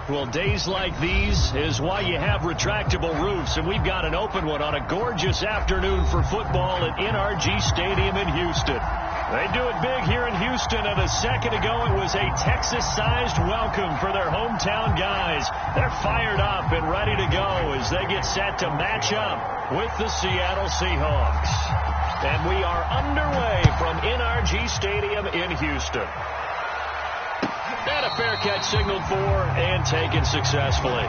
Well, days like these is why you have retractable roofs, and we've got an open one on a gorgeous afternoon for football at NRG Stadium in Houston. They do it big here in Houston, and a second ago it was a Texas-sized welcome for their hometown guys. They're fired up and ready to go as they get set to match up with the Seattle Seahawks. And we are underway from NRG Stadium in Houston. And a fair catch signaled for and taken successfully.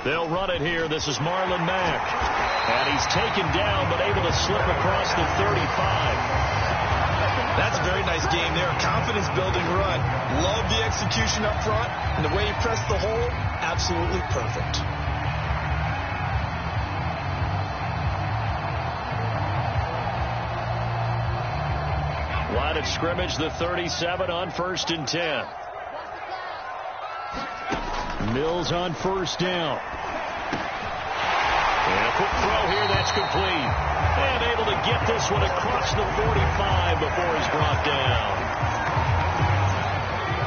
They'll run it here. This is Marlon Mack. And he's taken down, but able to slip across the 35. That's a very nice game there. Confidence-building run. Love the execution up front. And the way he pressed the hole, absolutely perfect. Line of scrimmage, the 37 on 1st and 10. Mills on first down. And a quick throw here, that's complete. And able to get this one across the 45 before he's brought down.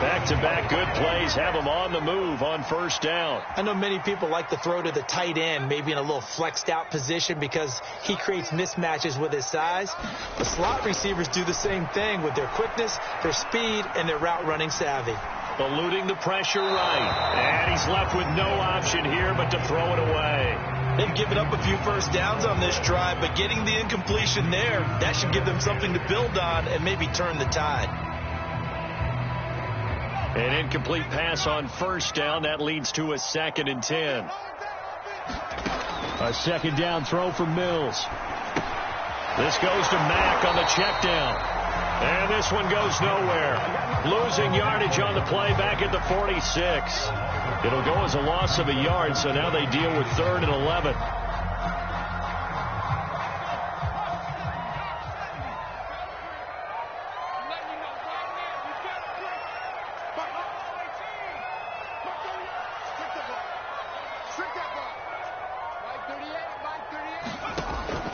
Back-to-back good plays have him on the move on first down. I know many people like to throw to the tight end, maybe in a little flexed out position because he creates mismatches with his size. But slot receivers do the same thing with their quickness, their speed, and their route running savvy. Eluding the pressure right. And he's left with no option here but to throw it away. They've given up a few first downs on this drive, but getting the incompletion there, that should give them something to build on and maybe turn the tide. An incomplete pass on first down. That leads to a 2nd and 10. A second down throw for Mills. This goes to Mack on the check down. And this one goes nowhere. Losing yardage on the play back at the 46. It'll go as a loss of a yard, so now they deal with 3rd and 11.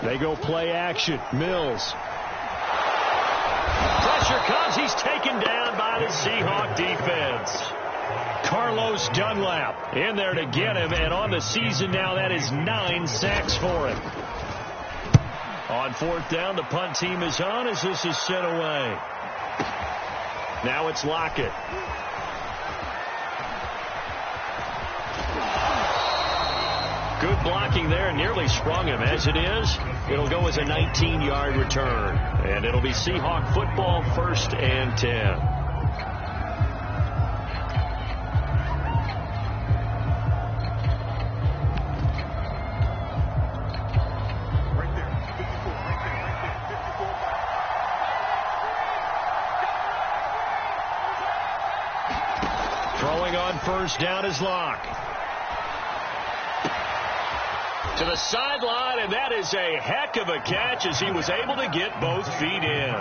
They go play action. Mills. Pressure comes. He's taken down by the Seahawk defense. Carlos Dunlap in there to get him. And on the season now, that is 9 sacks for him. On 4th down, the punt team is on as this is sent away. Now it's Lockett. Good blocking there, nearly sprung him. As it is, it'll go as a 19-yard return. And it'll be Seahawk football, 1st and 10. Throwing on first down is Locke. To the sideline, and that is a heck of a catch as he was able to get both feet in.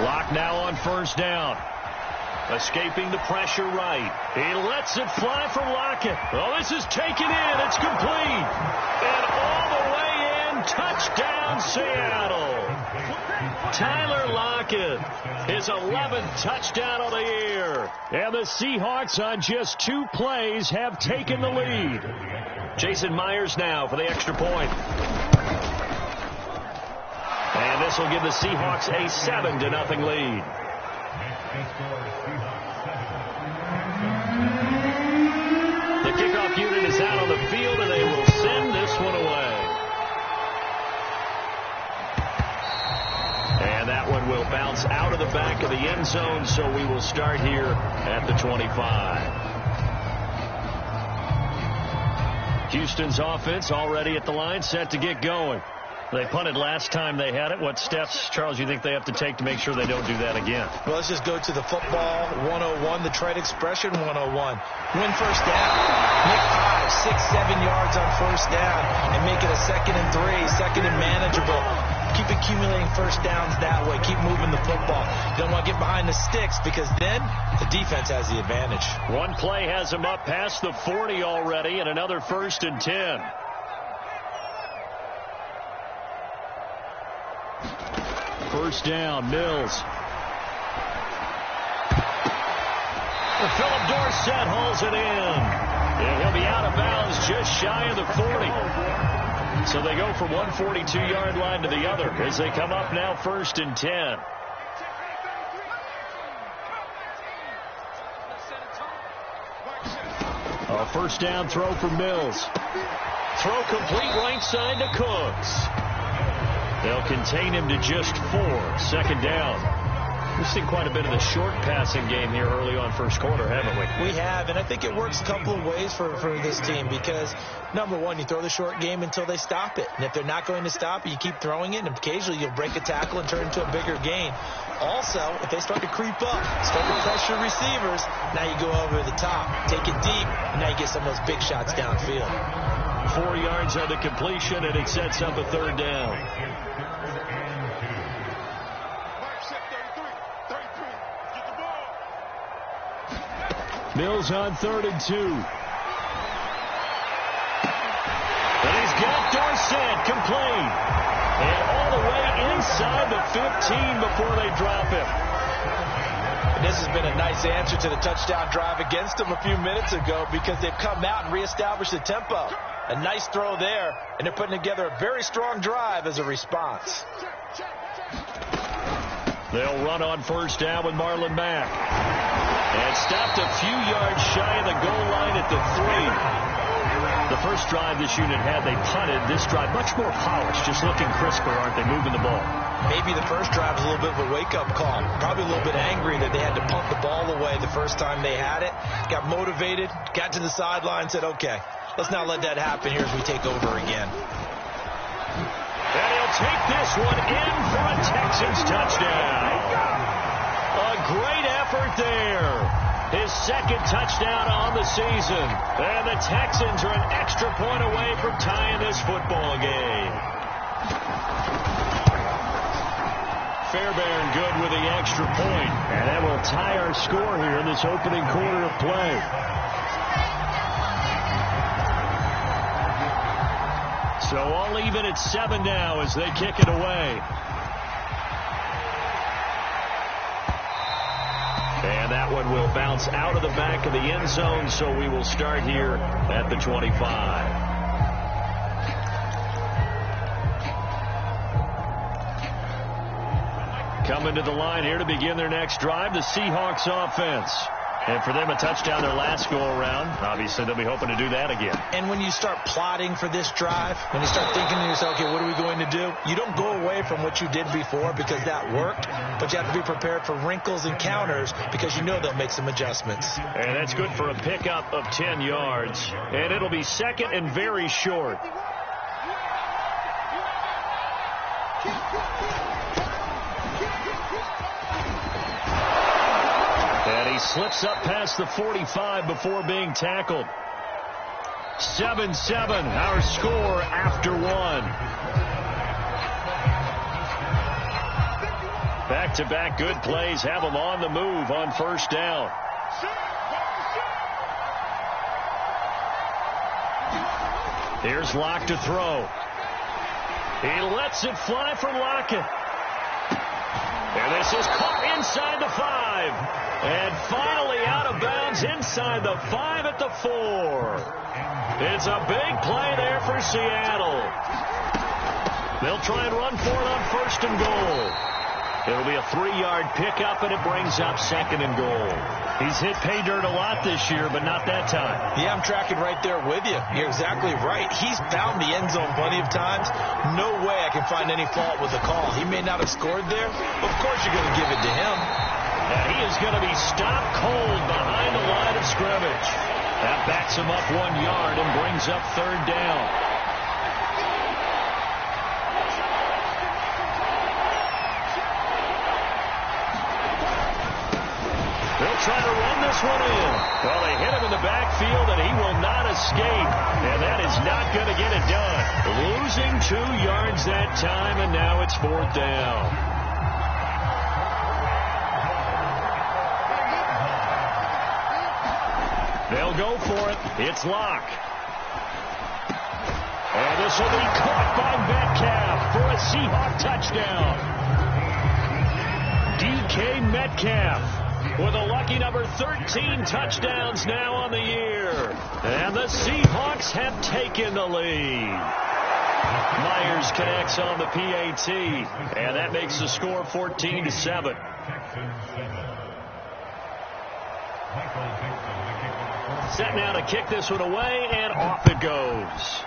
Locke now on first down. Escaping the pressure right. He lets it fly from Lockett. Oh, this is taken in. It's complete. And all the way in. Touchdown, Seattle. Tyler Lockett, his 11th touchdown of the year. And the Seahawks on just 2 plays have taken the lead. Jason Myers now for the extra point. And this will give the Seahawks a 7-0 lead. The kickoff unit is out on the field, and they will send this one away. And that one will bounce out of the back of the end zone, so we will start here at the 25. Houston's offense already at the line, set to get going. They punted last time they had it. What steps, Charles, you think they have to take to make sure they don't do that again? Well, let's just go to the football 101, the trade expression 101. Win first down. Make 5, 6, 7 yards on first down and make it a 2nd and 3, 2nd and manageable. Keep accumulating first downs that way. Keep moving the football. You don't want to get behind the sticks because then the defense has the advantage. One play has them up past the 40 already and another 1st and 10. First down, Mills. Philip Dorsett hauls it in. And he'll be out of bounds just shy of the 40. So they go from 142-yard line to the other as they come up now 1st and 10. A first down throw for Mills. Throw complete right side to Cooks. They'll contain him to just 4. 2nd down. We've seen quite a bit of the short passing game here early on first quarter, haven't we? We have, and I think it works a couple of ways for this team because, number one, you throw the short game until they stop it. And if they're not going to stop it, you keep throwing it, and occasionally you'll break a tackle and turn it into a bigger gain. Also, if they start to creep up, start to pressure receivers, now you go over the top, take it deep, and now you get some of those big shots downfield. 4 yards on the completion, and it sets up a 3rd down. Mills on 3rd and 2. And he's got Dorsett complete. And all the way inside the 15 before they drop him. And this has been a nice answer to the touchdown drive against them a few minutes ago because they've come out and reestablished the tempo. A nice throw there, and they're putting together a very strong drive as a response. They'll run on first down with Marlon Mack. And stopped a few yards shy of the goal line at the 3. The first drive this unit had, they punted. This drive, much more polished, just looking crisper, aren't they, moving the ball? Maybe the first drive was a little bit of a wake-up call. Probably a little bit angry that they had to punt the ball away the first time they had it. Got motivated, got to the sideline, said, okay, let's not let that happen here as we take over again. And he'll take this one in for a Texans touchdown. A great effort there. His 2nd touchdown on the season. And the Texans are an extra point away from tying this football game. Fairbairn good with the extra point. And that will tie our score here in this opening quarter of play. So all even at 7 now as they kick it away. And that one will bounce out of the back of the end zone, so we will start here at the 25. Coming to the line here to begin their next drive, the Seahawks offense. And for them, a touchdown their last go-around. Obviously, they'll be hoping to do that again. And when you start plotting for this drive, when you start thinking to yourself, okay, what are we going to do? You don't go away from what you did before because that worked, but you have to be prepared for wrinkles and counters because you know they'll make some adjustments. And that's good for a pickup of 10 yards. And it'll be 2nd and very short. And he slips up past the 45 before being tackled. 7-7, our score after 1. Back-to-back good plays have them on the move on first down. Here's Locke to throw. He lets it fly for Lockett. And this is caught inside the 5. And finally out of bounds inside the 5 at the 4. It's a big play there for Seattle. They'll try and run for it on first and goal. It'll be a 3-yard pickup, and it brings up 2nd and goal. He's hit pay dirt a lot this year, but not that time. Yeah, I'm tracking right there with you. You're exactly right. He's found the end zone plenty of times. No way I can find any fault with the call. He may not have scored there, but of course you're going to give it to him. And he is going to be stopped cold behind the line of scrimmage. That backs him up 1 yard and brings up 3rd down. one in. Well, they hit him in the backfield, and he will not escape. And that is not going to get it done. Losing 2 yards that time, and now it's 4th down. They'll go for it. It's Locke. And this will be caught by Metcalf for a Seahawk touchdown. DK Metcalf with a lucky number 13 touchdowns now on the year. And the Seahawks have taken the lead. Myers connects on the PAT, and that makes the score 14-7. Set now to kick this one away, and off it goes.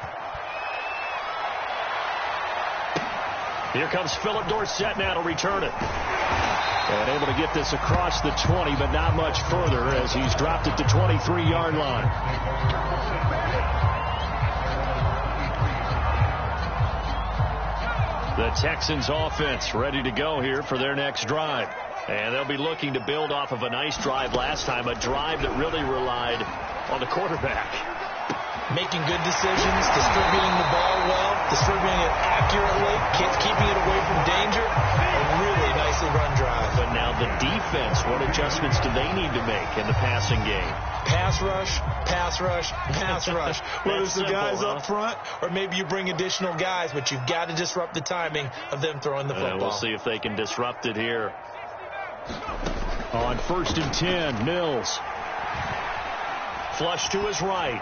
Here comes Philip Dorsett now to return it. And able to get this across the 20, but not much further as he's dropped it to 23-yard line. The Texans offense ready to go here for their next drive. And they'll be looking to build off of a nice drive last time, a drive that really relied on the quarterback. Making good decisions, distributing the ball well, distributing it accurately, keeping it away from danger, a really nicely run drive. But now the defense, what adjustments do they need to make in the passing game? Pass rush, pass rush, pass rush. Whether it's the guys up front or maybe you bring additional guys, but you've got to disrupt the timing of them throwing the football. We'll see if they can disrupt it here. On 1st and 10, Mills. Flush to his right.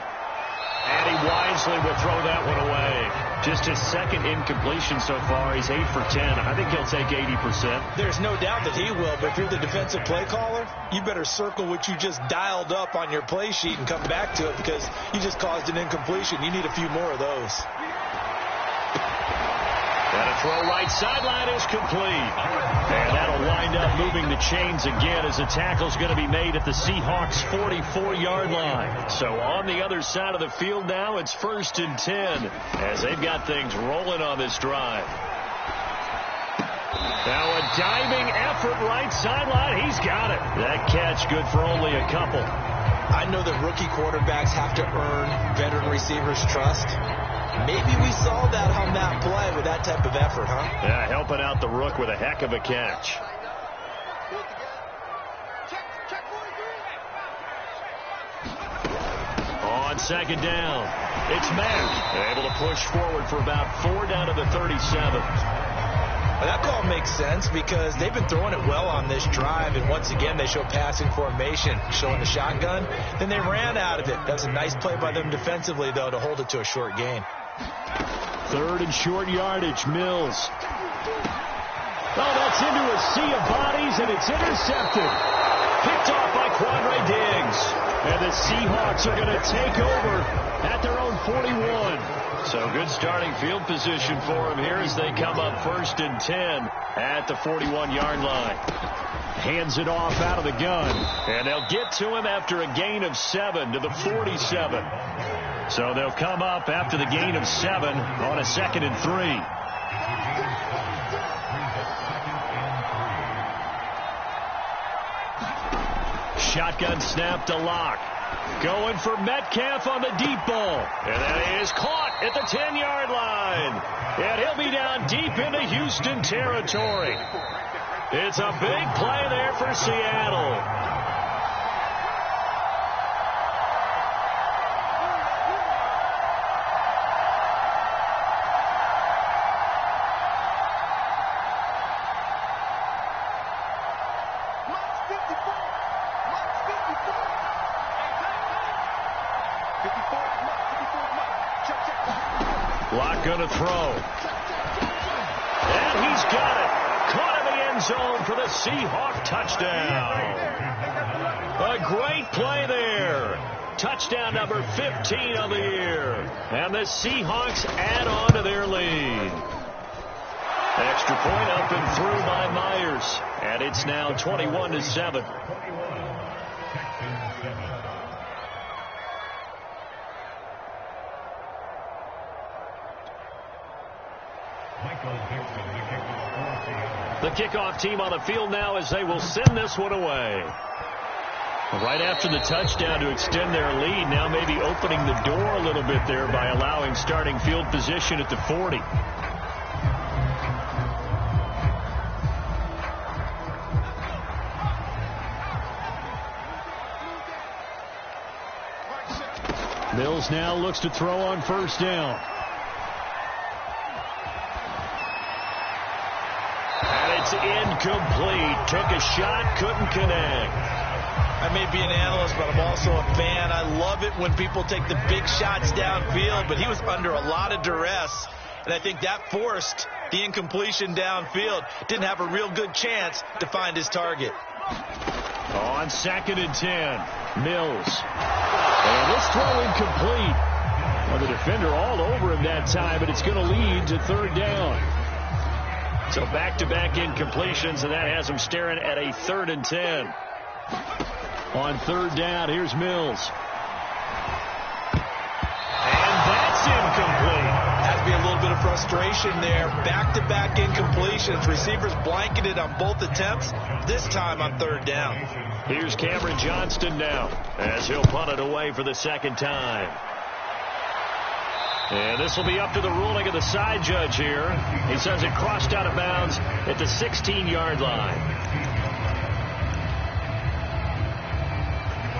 And he wisely will throw that one away. Just his second incompletion so far. He's 8 for 10. I think he'll take 80%. There's no doubt that he will, but if you're the defensive play caller, you better circle what you just dialed up on your play sheet and come back to it because you just caused an incompletion. You need a few more of those. And a throw right sideline is complete. And that'll wind up moving the chains again as the tackle's going to be made at the Seahawks' 44-yard line. So on the other side of the field now, it's 1st and 10 as they've got things rolling on this drive. Now a diving effort right sideline. He's got it. That catch good for only a couple. I know that rookie quarterbacks have to earn veteran receivers' trust. Maybe we saw that on that play with that type of effort, huh? Yeah, helping out the rook with a heck of a catch. On 2nd down, it's Mack. Able to push forward for about 4 down to the 37. Well, that call makes sense because they've been throwing it well on this drive, and once again they show passing formation, showing the shotgun. Then they ran out of it. That's a nice play by them defensively, though, to hold it to a short gain. 3rd and short yardage, Mills. Oh, that's into a sea of bodies, and it's intercepted. Picked off by Quandre Diggs. And the Seahawks are going to take over at their own 41. So good starting field position for them here as they come up 1st and 10 at the 41-yard line. Hands it off out of the gun. And they'll get to him after a gain of 7 to the 47. So they'll come up after the gain of 7 on a 2nd and 3. Shotgun snap to Locke. Going for Metcalf on the deep ball. And that is caught at the 10-yard line. And he'll be down deep into Houston territory. It's a big play there for Seattle. Locke going to throw. And he's got it. Caught in the end zone for the Seahawk touchdown. A great play there. Touchdown number 15 on the year. And the Seahawks add on to their lead. Extra point up and through by Myers. And it's now 21-7. The kickoff team on the field now as they will send this one away. Right after the touchdown to extend their lead, now maybe opening the door a little bit there by allowing starting field position at the 40. Mills now looks to throw on first down. And it's incomplete. Took a shot, couldn't connect. I may be an analyst, but I'm also a fan. I love it when people take the big shots downfield, but he was under a lot of duress, and I think that forced the incompletion downfield. Didn't have a real good chance to find his target. On 2nd and 10, Mills. And this throw incomplete. Well, the defender all over him that time, but it's going to lead to 3rd down. So back-to-back incompletions, and that has him staring at a 3rd and 10. On 3rd down, here's Mills. And that's incomplete. Has to be a little bit of frustration there. Back-to-back incompletions. Receivers blanketed on both attempts, this time on 3rd down. Here's Cameron Johnston now, as he'll punt it away for the 2nd time. And this will be up to the ruling of the side judge here. He says it crossed out of bounds at the 16-yard line.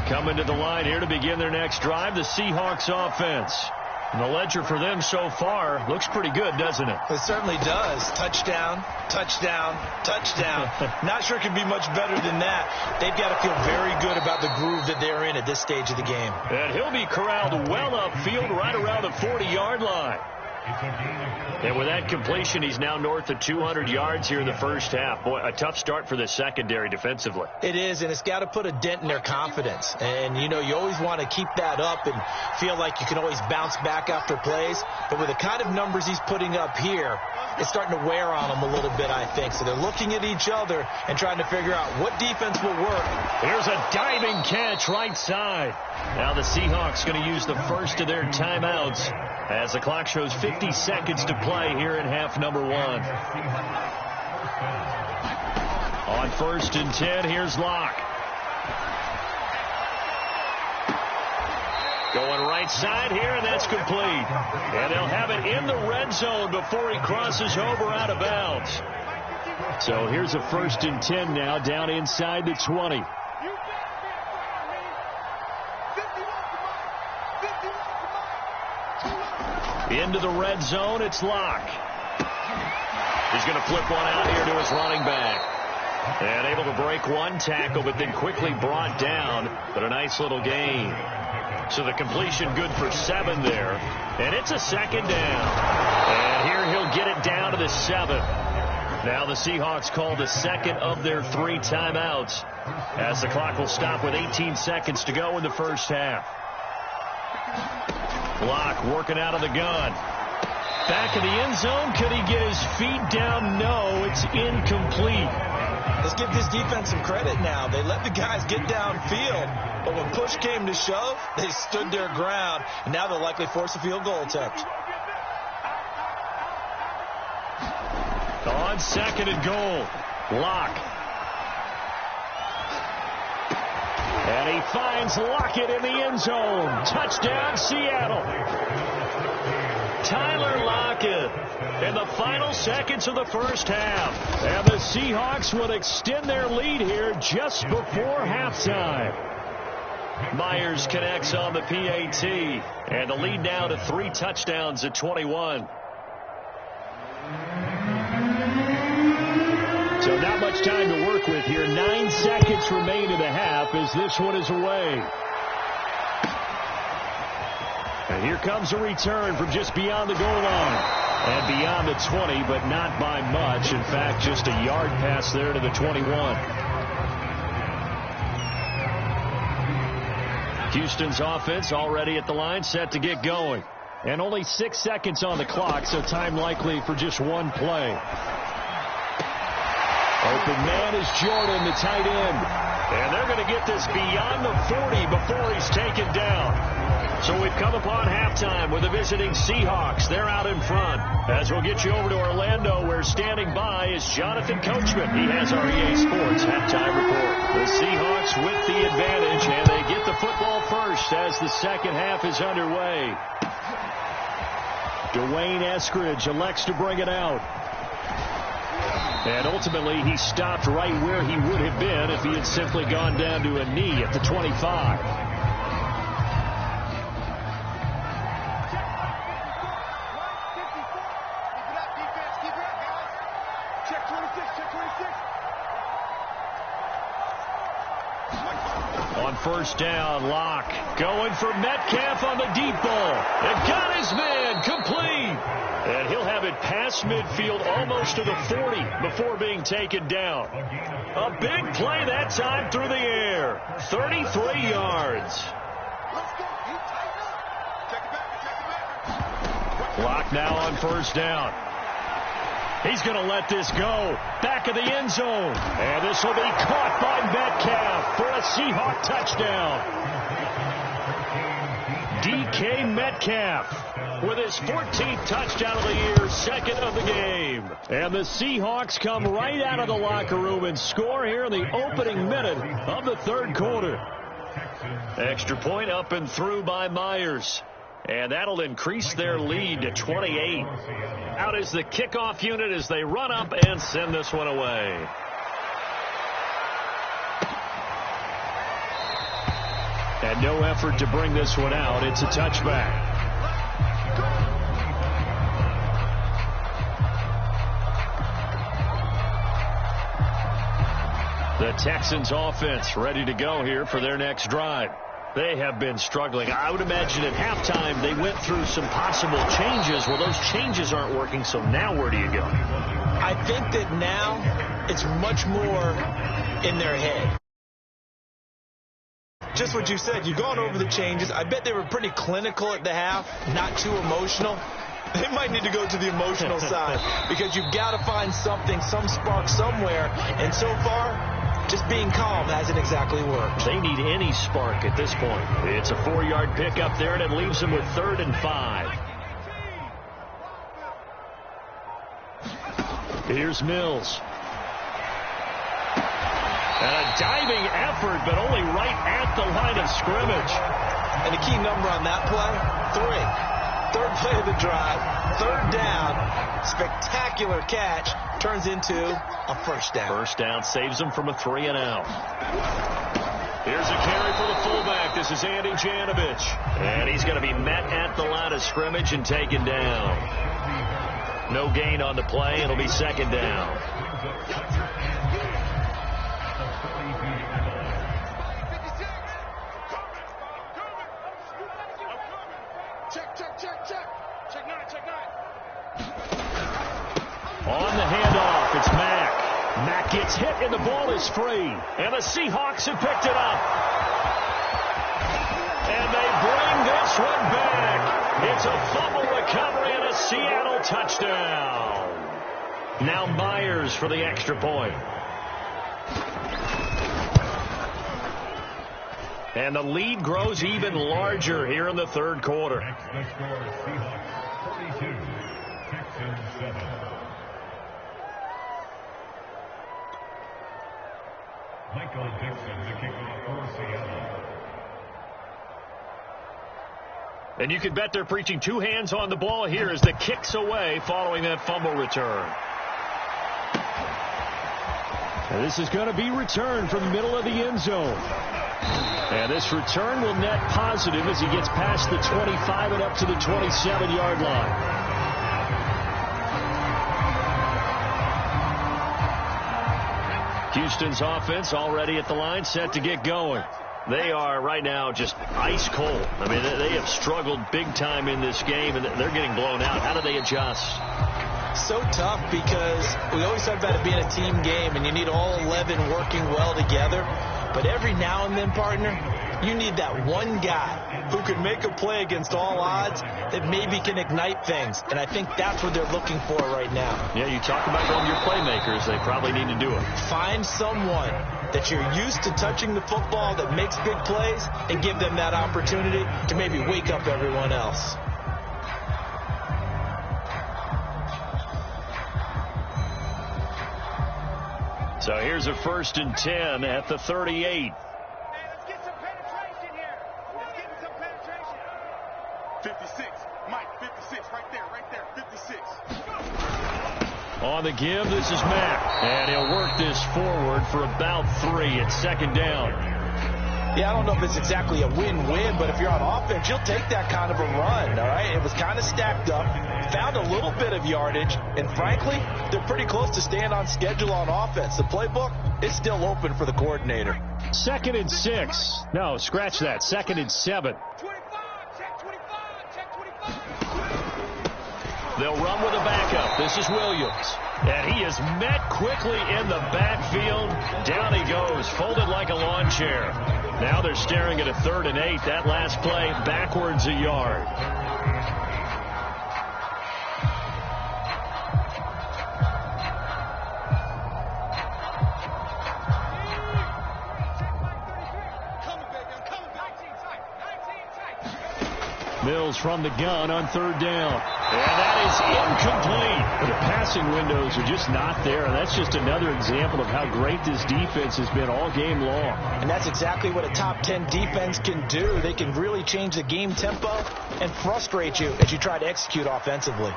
Coming to the line here to begin their next drive, the Seahawks offense. And the ledger for them so far looks pretty good, doesn't it? It certainly does. Touchdown, touchdown, touchdown. Not sure it could be much better than that. They've got to feel very good about the groove that they're in at this stage of the game. And he'll be corralled well upfield right around the 40-yard line. And with that completion, he's now north of 200 yards here in the first half. Boy, a tough start for the secondary defensively. It is, and it's got to put a dent in their confidence. And, you know, you always want to keep that up and feel like you can always bounce back after plays. But with the kind of numbers he's putting up here, it's starting to wear on them a little bit, I think. So they're looking at each other and trying to figure out what defense will work. Here's a diving catch right side. Now the Seahawks going to use the first of their timeouts as the clock shows 50 seconds to play here in half number 1. On 1st and 10, here's Locke. Going right side here, and that's complete. And they'll have it in the red zone before he crosses over out of bounds. So here's a 1st and 10 now, down inside the 20. Into the red zone, it's Locke. He's going to flip one out here to his running back. And able to break one tackle, but then quickly brought down. But a nice little gain. So the completion good for 7 there. And it's a 2nd down. And here he'll get it down to the 7. Now the Seahawks call the 2nd of their 3 timeouts, as the clock will stop with 18 seconds to go in the first half. Locke working out of the gun. Back in the end zone. Could he get his feet down? No, it's incomplete. Let's give this defense some credit now. They let the guys get downfield, but when push came to shove, they stood their ground, and now they'll likely force a field goal attempt. On 2nd and goal, Locke. And he finds Lockett in the end zone. Touchdown, Seattle. Tyler Lockett in the final seconds of the first half. And the Seahawks will extend their lead here just before halftime. Myers connects on the PAT. And the lead now to 3 touchdowns at 21. So not much time to work with here. 9 seconds remain in the half as this one is away. And here comes a return from just beyond the goal line. And beyond the 20, but not by much. In fact, just a yard pass there to the 21. Houston's offense already at the line, set to get going. And only 6 seconds on the clock, so time likely for just one play. Open man is Jordan, the tight end. And they're going to get this beyond the 40 before he's taken down. So we've come upon halftime with the visiting Seahawks. They're out in front. As we'll get you over to Orlando, where standing by is Jonathan Coachman. He has our EA Sports halftime report. The Seahawks with the advantage, and they get the football first as the second half is underway. Dwayne Eskridge elects to bring it out. And ultimately, he stopped right where he would have been if he had simply gone down to a knee at the 25. On first down, Locke going for Metcalf on the deep ball. And got his man complete. And he'll have it past midfield almost to the 40 before being taken down. A big play that time through the air. 33 yards. Locke now on first down. He's going to let this go. Back of the end zone. And this will be caught by Metcalf for a Seahawk touchdown. DK Metcalf with his 14th touchdown of the year, second of the game. And the Seahawks come right out of the locker room and score here in the opening minute of the third quarter. Extra point up and through by Myers. And that'll increase their lead to 28. Out is the kickoff unit as they run up and send this one away. And no effort to bring this one out. It's a touchback. The Texans offense ready to go here for their next drive. They have been struggling. I would imagine at halftime they went through some possible changes. Well, those changes aren't working, so now where do you go? I think that now it's much more in their head. Just what you said, you've gone over the changes. I bet they were pretty clinical at the half, not too emotional. They might need to go to the emotional side because you've got to find something, some spark somewhere. And so far, just being calm hasn't exactly worked. They need any spark at this point. It's a 4-yard pickup there, and it leaves them with 3rd and 5. Here's Mills. And a diving effort, but only right at the line of scrimmage. And the key number on that play, 3. Third play of the drive, 3rd down, spectacular catch, turns into a first down. First down saves them from a 3-and-out. Here's a carry for the fullback. This is Andy Janovich. And he's going to be met at the line of scrimmage and taken down. No gain on the play. It'll be 2nd down. On the handoff, it's Mack. Mack gets hit and the ball is free. And the Seahawks have picked it up. And they bring this one back. It's a fumble recovery and a Seattle touchdown. Now Myers for the extra point. And the lead grows even larger here in the third quarter. Michael Dixon, the kickoff for Seattle. And you can bet they're preaching 2 hands on the ball here as the kick's away following that fumble return. And this is going to be returned from the middle of the end zone. And this return will net positive as he gets past the 25 and up to the 27-yard line. Houston's offense already at the line, set to get going. They are right now just ice cold. I mean, they have struggled big time in this game, and they're getting blown out. How do they adjust? So tough because we always talk about it being a team game, and you need all 11 working well together. But every now and then, partner, you need that one guy who can make a play against all odds that maybe can ignite things. And I think that's what they're looking for right now. Yeah, you talk about one of your playmakers. They probably need to do it. Find someone that you're used to touching the football that makes big plays and give them that opportunity to maybe wake up everyone else. So here's a 1st and 10 at the 38. Let's get some penetration here. Let's get some penetration. 56. Mike, 56. Right there. 56. On the give, this is Mack. And he'll work this forward for about 3 at 2nd down. Yeah, I don't know if it's exactly a win-win, but if you're on offense, you'll take that kind of a run, all right? It was kind of stacked up, found a little bit of yardage, and frankly, they're pretty close to staying on schedule on offense. The playbook is still open for the coordinator. 2nd and 6. No, scratch that. 2nd and 7. 25. Check 25. Check 25. They'll run with a backup. This is Williams. And he is met quickly in the backfield. Down he goes, folded like a lawn chair. Now they're staring at a 3rd and 8. That last play, backwards a yard. Mills from the gun on 3rd down. And that is incomplete. The passing windows are just not there. And that's just another example of how great this defense has been all game long. And that's exactly what a top 10 defense can do. They can really change the game tempo and frustrate you as you try to execute offensively.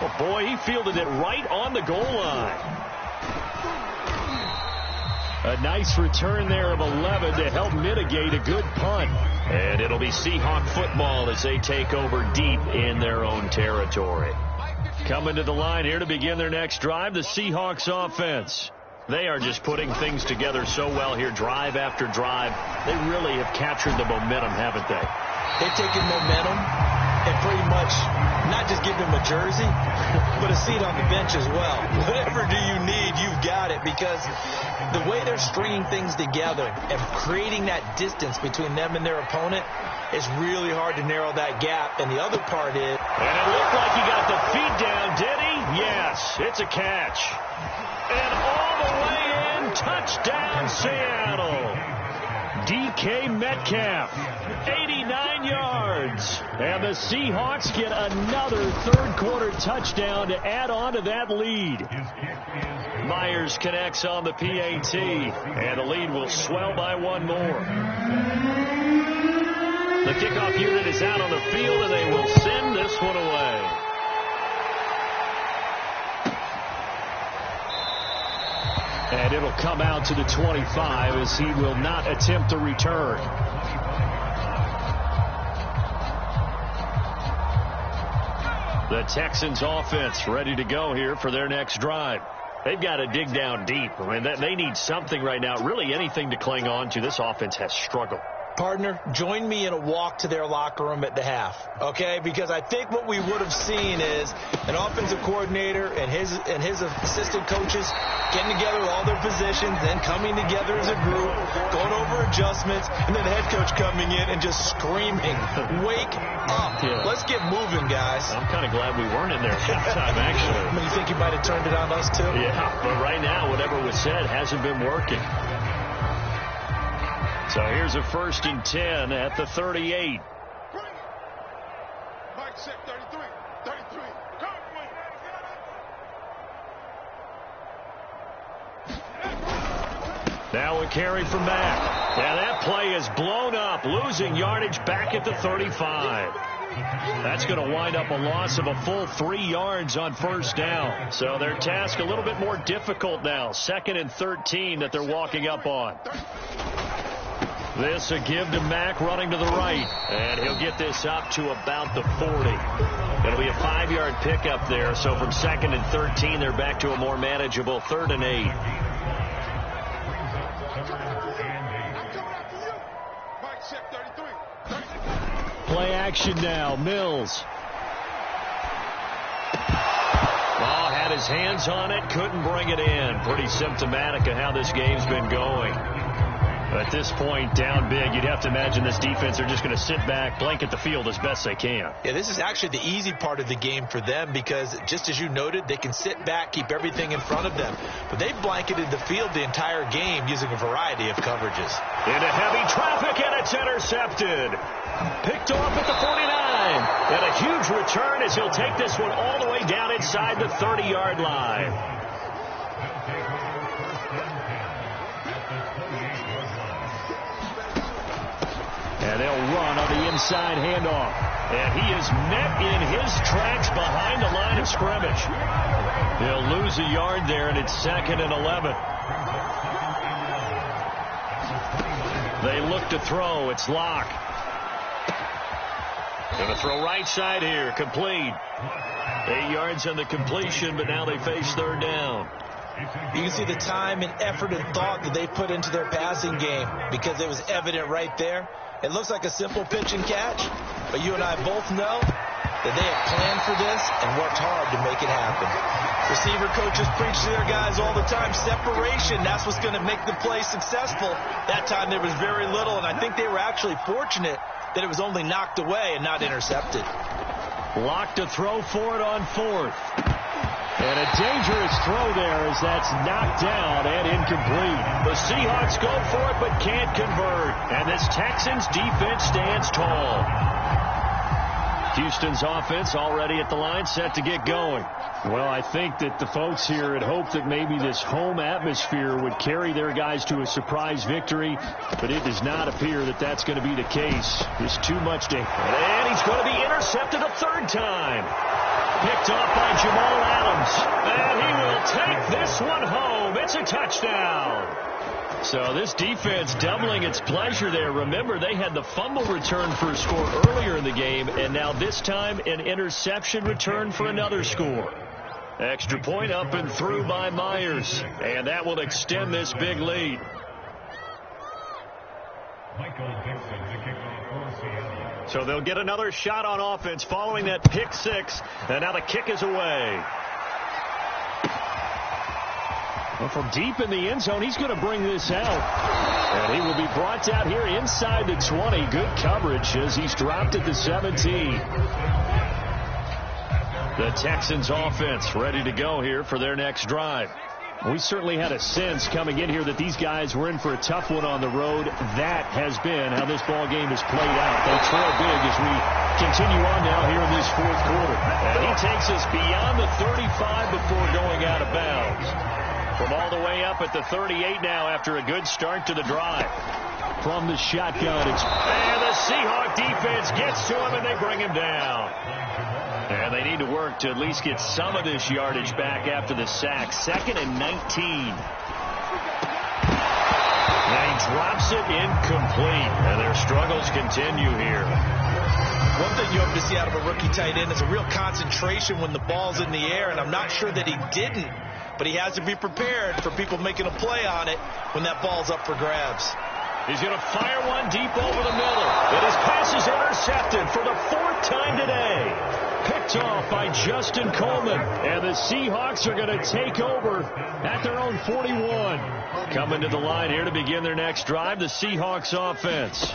Oh, boy, he fielded it right on the goal line. A nice return there of 11 to help mitigate a good punt. And it'll be Seahawk football as they take over deep in their own territory. Coming to the line here to begin their next drive, the Seahawks offense. They are just putting things together so well here, drive after drive. They really have captured the momentum, haven't they? They've taken momentum and pretty much not just give them a jersey, but a seat on the bench as well. Whatever do you need, you've got it, because the way they're stringing things together and creating that distance between them and their opponent is really hard to narrow that gap. And the other part is... And it looked like he got the feet down, did he? Yes, it's a catch. And all the way in, touchdown Seattle. DK Metcalf, 89 yards. And the Seahawks get another third-quarter touchdown to add on to that lead. Myers connects on the PAT, and the lead will swell by one more. The kickoff unit is out on the field, and they will send this one away. And it'll come out to the 25 as he will not attempt a return. The Texans offense ready to go here for their next drive. They've got to dig down deep. I mean, they need something right now, really anything to cling on to. This offense has struggled. Partner, join me in a walk to their locker room at the half, okay? Because I think what we would have seen is an offensive coordinator and his assistant coaches getting together all their positions, then coming together as a group, going over adjustments, and then the head coach coming in and just screaming, "Wake up. Yeah. Let's get moving, guys." I'm kind of glad we weren't in there at halftime, actually. I mean, you think he might have turned it on us, too? Yeah, but right now, whatever was said hasn't been working. So here's a 1st and 10 at the 38. Mike, check 33. 33. Now a carry from Mack. Yeah, that play is blown up, losing yardage back at the 35. That's going to wind up a loss of a full 3 yards on 1st down. So their task a little bit more difficult now. 2nd and 13 that they're walking up on. This a give to Mack running to the right. And he'll get this up to about the 40. It'll be a 5-yard pickup there. So from 2nd and 13, they're back to a more manageable 3rd and 8. Play action now. Mills. Ball had his hands on it, couldn't bring it in. Pretty symptomatic of how this game's been going. At this point, down big, you'd have to imagine this defense are just going to sit back, blanket the field as best they can. Yeah, this is actually the easy part of the game for them because, just as you noted, they can sit back, keep everything in front of them. But they've blanketed the field the entire game using a variety of coverages. Into heavy traffic, and it's intercepted. Picked off at the 49. And a huge return as he'll take this one all the way down inside the 30-yard line. And they'll run on the inside handoff. And he is met in his tracks behind the line of scrimmage. He'll lose a yard there, and it's 2nd and 11. They look to throw. It's Locke. Going to throw right side here. Complete. 8 yards on the completion, but now they face 3rd down. You can see the time and effort and thought that they put into their passing game because it was evident right there. It looks like a simple pitch and catch, but you and I both know that they have planned for this and worked hard to make it happen. Receiver coaches preach to their guys all the time, separation, that's what's going to make the play successful. That time there was very little, and I think they were actually fortunate that it was only knocked away and not intercepted. Locke to throw for it on 4th. And a dangerous throw there as that's knocked down and incomplete. The Seahawks go for it but can't convert. And this Texans defense stands tall. Houston's offense already at the line, set to get going. Well, I think that the folks here had hoped that maybe this home atmosphere would carry their guys to a surprise victory, but it does not appear that that's going to be the case. There's too much to... And he's going to be intercepted a 3rd time. Picked off by Jamal Adams. And he will take this one home. It's a touchdown. So this defense doubling its pleasure there. Remember, they had the fumble return for a score earlier in the game, and now this time an interception return for another score. Extra point up and through by Myers, and that will extend this big lead. So they'll get another shot on offense following that pick 6, and now the kick is away. Well, from deep in the end zone, he's going to bring this out. And he will be brought down here inside the 20. Good coverage as he's dropped at the 17. The Texans offense ready to go here for their next drive. We certainly had a sense coming in here that these guys were in for a tough one on the road. That has been how this ball game has played out. They trail big as we continue on now here in this 4th quarter. And he takes us beyond the 35 before going out of bounds. From all the way up at the 38 now after a good start to the drive. From the shotgun, and the Seahawk defense gets to him, and they bring him down. And they need to work to at least get some of this yardage back after the sack. 2nd and 19. And he drops it incomplete. And their struggles continue here. One thing you hope to see out of a rookie tight end is a real concentration when the ball's in the air, and I'm not sure that he didn't, but he has to be prepared for people making a play on it when that ball's up for grabs. He's going to fire one deep over the middle. And his pass is intercepted for the 4th time today. Picked off by Justin Coleman. And the Seahawks are going to take over at their own 41. Coming to the line here to begin their next drive, the Seahawks offense.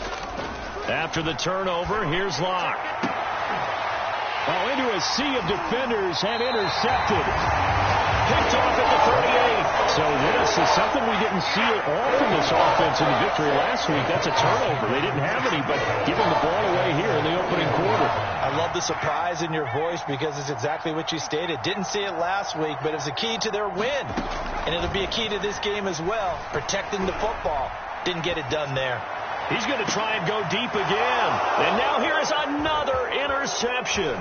After the turnover, here's Locke. Oh, into a sea of defenders and intercepted. Picked off at the 38. So this is something we didn't see at all from this offense in the victory last week. That's a turnover. They didn't have any, but giving the ball away here in the opening quarter. I love the surprise in your voice because it's exactly what you stated. Didn't see it last week, but it's a key to their win. And it'll be a key to this game as well, protecting the football. Didn't get it done there. He's going to try and go deep again. And now here is another interception.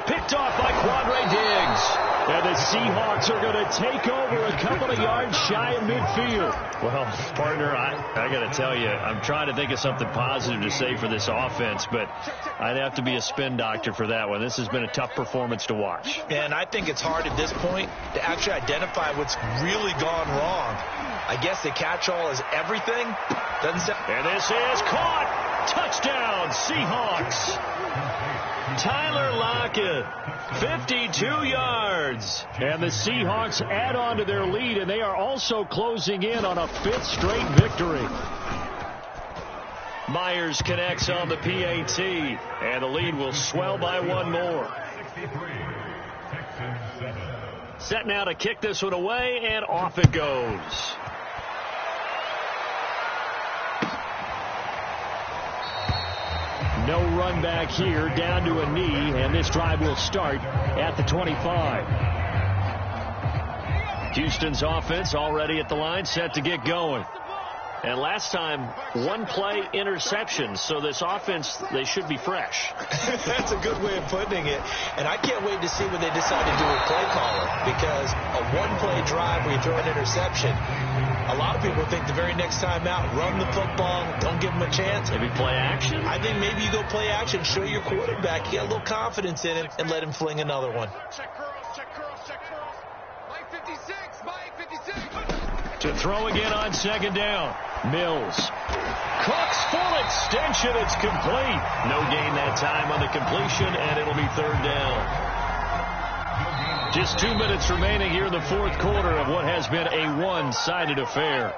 Picked off by Quandre Diggs. And the Seahawks are going to take over a couple of yards shy of midfield. Well, partner, I got to tell you, I'm trying to think of something positive to say for this offense, but I'd have to be a spin doctor for that one. This has been a tough performance to watch. And I think it's hard at this point to actually identify what's really gone wrong. I guess the catch-all is everything. And this is caught. Touchdown, Seahawks. Tyler Lockett, 52 yards. And the Seahawks add on to their lead, and they are also closing in on a 5th straight victory. Myers connects on the PAT, and the lead will swell by one more. Set now to kick this one away, and off it goes. No run back here, down to a knee, and this drive will start at the 25. Houston's offense already at the line, set to get going. And last time, one play interception, so this offense, they should be fresh. That's a good way of putting it. And I can't wait to see what they decide to do with play caller, because a one-play drive where you throw an interception, a lot of people think the very next time out, run the football, don't give them a chance. Maybe play action? I think maybe you go play action, show your quarterback, you got a little confidence in him, and let him fling another one. Check curls, check curls, check curls. Mike 56, Mike 56. To throw again on second down. Mills. Cooks full extension. It's complete. No gain that time on the completion, and it'll be third down. Just 2 minutes remaining here in the fourth quarter of what has been a one-sided affair.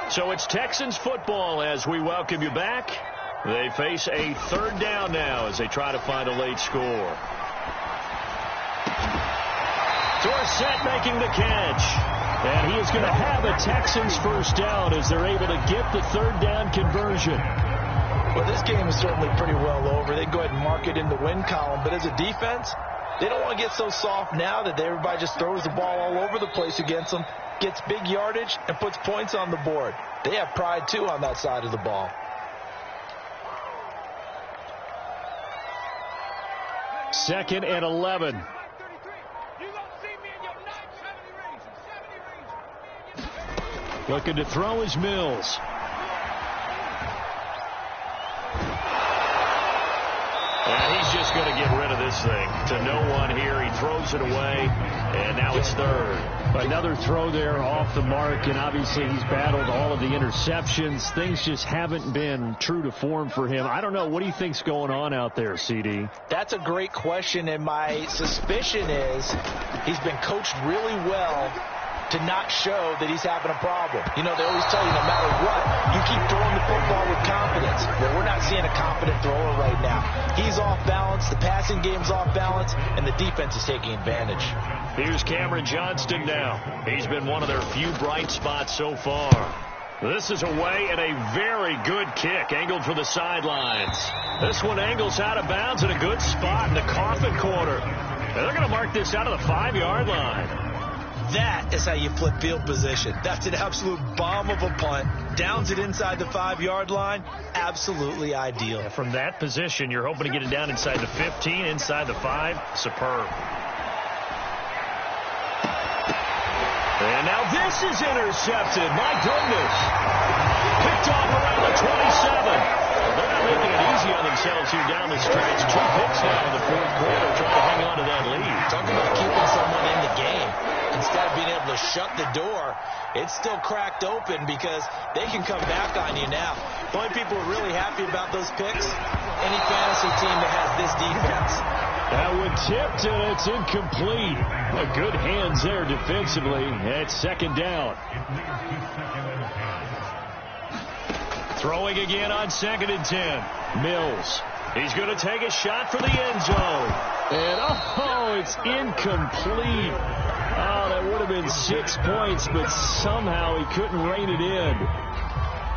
So it's Texans football as we welcome you back. They face a third down now as they try to find a late score. Dorsett making the catch. And he is going to have a Texans first down as they're able to get the third down conversion. Well, this game is certainly pretty well over. They can go ahead and mark it in the win column. But as a defense, they don't want to get so soft now that everybody just throws the ball all over the place against them, gets big yardage, and puts points on the board. They have pride, too, on that side of the ball. Second and 11. Looking to throw is Mills. And he's just going to get rid of this thing to no one here. He throws it away, and now it's third. Another throw there off the mark, and obviously he's battled all of the interceptions. Things just haven't been true to form for him. I don't know. What do you think's going on out there, CD? That's a great question, and my suspicion is he's been coached really well to not show that he's having a problem. You know, they always tell you no matter what, you keep throwing the football with confidence. Well, we're not seeing a confident thrower right now. He's off balance, the passing game's off balance, and the defense is taking advantage. Here's Cameron Johnston now. He's been one of their few bright spots so far. This is away and a very good kick, angled for the sidelines. This one angles out of bounds in a good spot in the coffin corner. And they're going to mark this out of the 5-yard line. That is how you flip field position. That's an absolute bomb of a punt. Downs it inside the 5-yard line. Absolutely ideal. Yeah, from that position, you're hoping to get it down inside the 15, inside the 5. Superb. And now this is intercepted. My goodness. Picked off around the 27. They're not making it easy on themselves here down the stretch. 2 picks now in the fourth quarter, trying to hang on to that lead. Talk about keeping someone in the game. Instead of being able to shut the door, it's still cracked open because they can come back on you now. The only people who are really happy about those picks, any fantasy team that has this defense. That one tipped, and it's incomplete. A good hands there defensively at second down. Throwing again on second and 10. Mills. He's going to take a shot for the end zone. And, oh, it's incomplete. Oh, that would have been 6 points, but somehow he couldn't rein it in.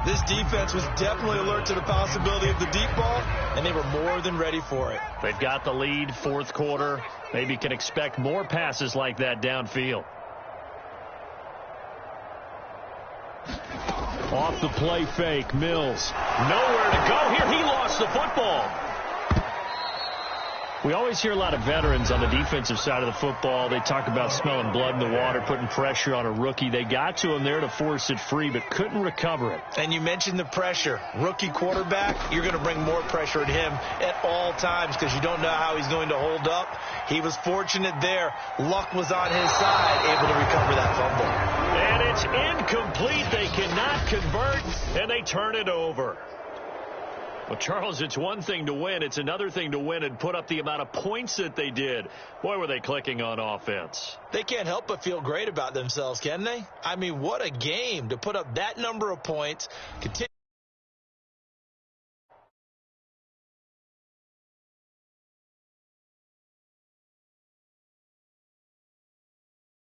This defense was definitely alert to the possibility of the deep ball, and they were more than ready for it. They've got the lead, fourth quarter. Maybe can expect more passes like that downfield. Off the play fake, Mills. Nowhere to go here. He lost the football. We always hear a lot of veterans on the defensive side of the football. They talk about smelling blood in the water, putting pressure on a rookie. They got to him there to force it free, but couldn't recover it. And you mentioned the pressure. Rookie quarterback, you're going to bring more pressure at him at all times because you don't know how he's going to hold up. He was fortunate there. Luck was on his side, able to recover that fumble. And it's incomplete. They cannot convert, and they turn it over. Well, Charles, it's one thing to win. It's another thing to win and put up the amount of points that they did. Boy, were they clicking on offense. They can't help but feel great about themselves, can they? I mean, what a game to put up that number of points. Continue